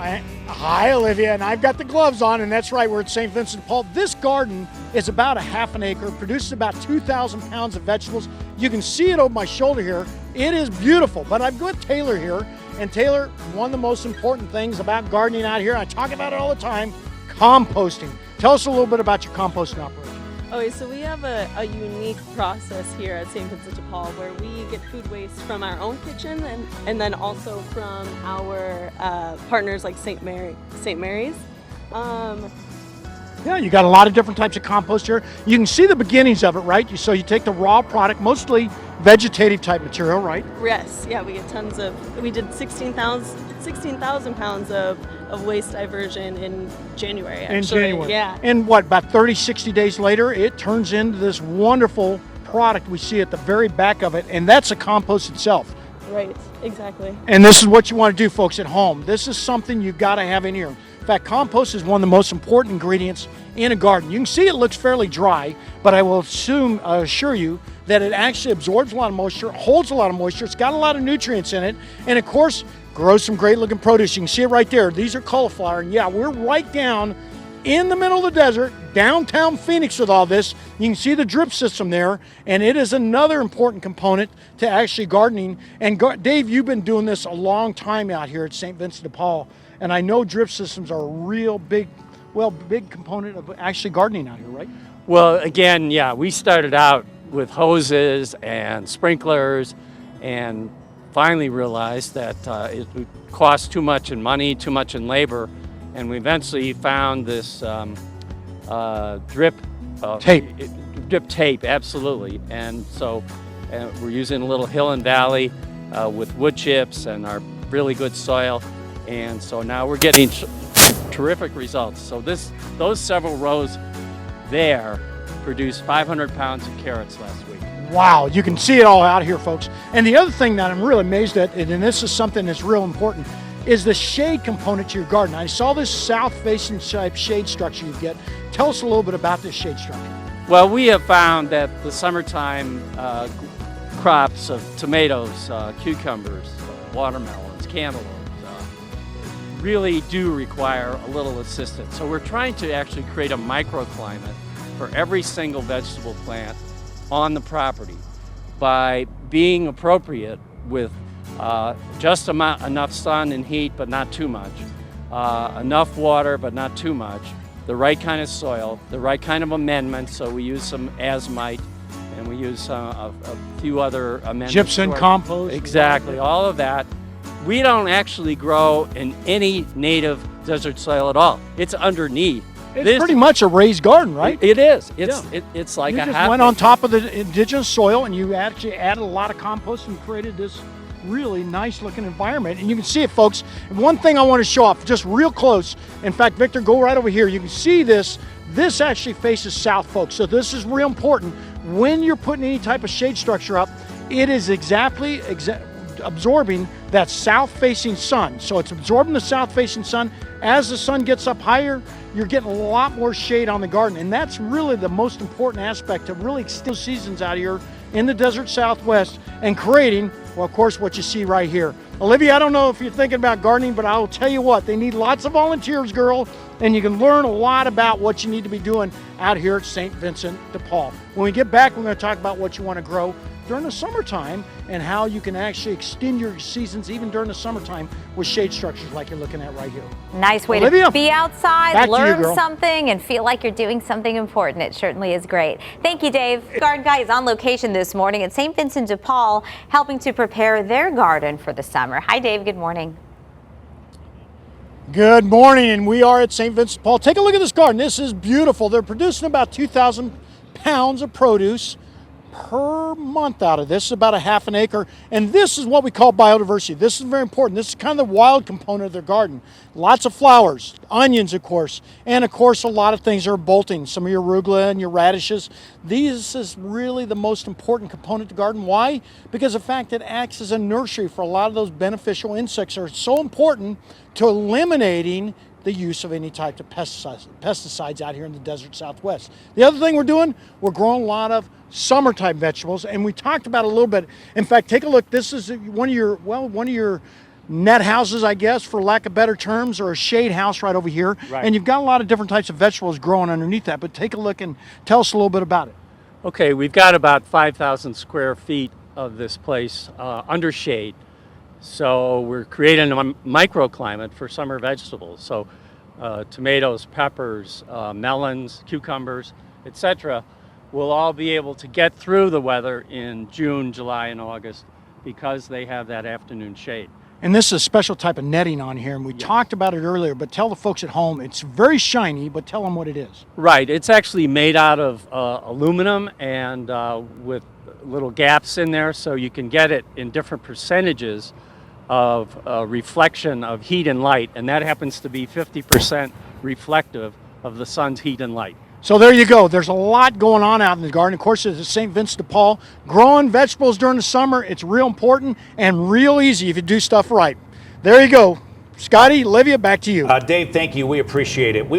Hi, Olivia, and I've got the gloves on, and that's right, we're at St. Vincent de Paul. This garden is about a half an acre, produces about 2,000 pounds of vegetables. You can see it over my shoulder here. It is beautiful, but I've got Taylor here, and Taylor, one of the most important things about gardening out here, I talk about it all the time, composting. Tell us a little bit about your composting operation. Okay, so we have a unique process here at St. Vincent de Paul where we get food waste from our own kitchen and then also from our partners like St. Mary's. Yeah, you got a lot of different types of compost here. You can see the beginnings of it, right? So you take the raw product, mostly vegetative type material, right? Yes, yeah, we get we did 16,000 pounds of waste diversion in January, actually. In January. Yeah. And what, about 30, 60 days later, it turns into this wonderful product we see at the very back of it, and that's a compost itself. Right, exactly. And this is what you want to do, folks, at home. This is something you got to have in here. In fact, compost is one of the most important ingredients in a garden. You can see it looks fairly dry, but I will assure you that it actually absorbs a lot of moisture, holds a lot of moisture, it's got a lot of nutrients in it, and of course, grows some great looking produce. You can see it right there. These are cauliflower, and yeah, we're right down in the middle of the desert, downtown Phoenix with all this. You can see the drip system there, and it is another important component to actually gardening. And Dave, you've been doing this a long time out here at St. Vincent de Paul, and I know drip systems are a real big component of actually gardening out here, right? Well, again, yeah, we started out with hoses and sprinklers and finally realized that it would cost too much in money, too much in labor, and we eventually found this drip tape, absolutely. And so we're using a little hill and valley with wood chips and our really good soil, and so now we're getting terrific results. So those several rows there produced 500 pounds of carrots last week. Wow, you can see it all out here, folks. And the other thing that I'm really amazed at, and this is something that's real important, is the shade component to your garden. I saw this south-facing type shade structure you get. Tell us a little bit about this shade structure. Well, we have found that the summertime crops of tomatoes, cucumbers, watermelons, cantaloupes, really do require a little assistance. So we're trying to actually create a microclimate for every single vegetable plant on the property by being appropriate with just enough sun and heat but not too much, enough water but not too much, the right kind of soil, the right kind of amendments. So we use some azomite and we use a few other amendments. Gypsum, compost. Exactly, all of that. We don't actually grow in any native desert soil at all. It's underneath. It's pretty much a raised garden, right? It is. It's like you a just half went on top of the indigenous soil, and you actually added a lot of compost and created this really nice looking environment. And you can see it, folks. And one thing I want to show off just real close. In fact, Victor, go right over here. You can see this. This actually faces south, folks. So this is real important. When you're putting any type of shade structure up, it is absorbing that south-facing sun. So it's absorbing the south-facing sun. As the sun gets up higher, you're getting a lot more shade on the garden. And that's really the most important aspect to really extend seasons out here in the desert Southwest and creating, well, of course, what you see right here. Olivia, I don't know if you're thinking about gardening, but I'll tell you what, they need lots of volunteers, girl, and you can learn a lot about what you need to be doing out here at St. Vincent de Paul. When we get back, we're going to talk about what you want to grow during the summertime and how you can actually extend your seasons even during the summertime with shade structures like you're looking at right here. Nice way Olivia, to be outside, back to you, learn girl. something, and feel like you're doing something important. It certainly is great. Thank you, Dave. Garden Guy is on location this morning at St. Vincent de Paul, helping to prepare their garden for the summer. Hi, Dave. Good morning. Good morning, and we are at St. Vincent de Paul. Take a look at this garden. This is beautiful. They're producing about 2,000 pounds of produce per month out of this, about a half an acre. And this is what we call biodiversity. This is very important. This is kind of the wild component of their garden. Lots of flowers, onions, of course, and of course a lot of things are bolting. Some of your arugula and your radishes. This is really the most important component of the garden. Why? Because of the fact it acts as a nursery for a lot of those beneficial insects that are so important to eliminating the use of any type of pesticides out here in the desert Southwest. The other thing we're doing, we're growing a lot of summertime vegetables, and we talked about it a little bit. In fact, take a look. This is one of your net houses, I guess, for lack of better terms, or a shade house right over here. Right. And you've got a lot of different types of vegetables growing underneath that. But take a look and tell us a little bit about it. Okay, we've got about 5,000 square feet of this place under shade. So we're creating a microclimate for summer vegetables. So tomatoes, peppers, melons, cucumbers, etc. will all be able to get through the weather in June, July, and August because they have that afternoon shade. And this is a special type of netting on here, and we talked about it earlier, but tell the folks at home, it's very shiny, but tell them what it is. Right, it's actually made out of aluminum and with little gaps in there, so you can get it in different percentages of reflection of heat and light, and that happens to be 50% reflective of the sun's heat and light. So there you go. There's a lot going on out in the garden. Of course, it's St. Vincent de Paul. Growing vegetables during the summer, it's real important and real easy if you do stuff right. There you go. Scotty, Olivia, back to you. Dave, thank you. We appreciate it.